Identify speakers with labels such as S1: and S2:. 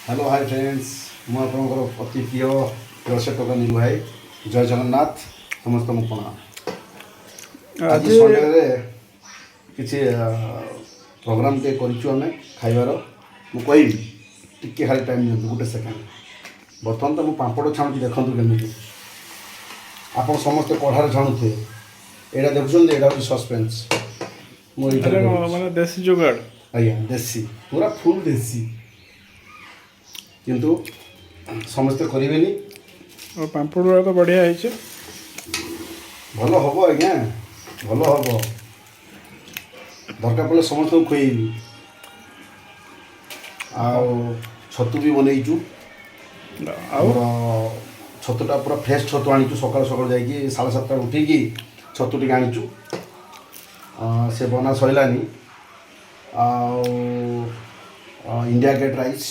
S1: hello hi friends मु आपंकर अति प्रिय दर्शक नीलू भाई जय जगन्नाथ समस्त मु प्रणाम आज संडे किसी प्रोग्राम टे करें खाइबार मु कहबी टिके खाली टाइम दिखाँ गोटे सेकेंड बर्तमान तो मुझे पापड़ छाणुची देखूँ केमी आप समस्ते कढ़ार छाणुथे यहाँ देखुं यहाँ हूँ सस्पेन्स
S2: ମାନେ ଦେଶୀ जुगाड़
S1: आज्ञा देसी पूरा फुल देसी किंतु समस्ते करेनि
S2: और पापड़ गुड़ा तो बढ़िया है
S1: भल हम आज्ञा भल हम दरकार पड़े समस्त खुएबी छतु भी बनईचु छतुटा पूरा फ्रेश छतु आनीचु सकाल सकाल जाकि 7:30 उठिकी छतु टी आनीचु से बना सरलानी इंडिया गेट राइस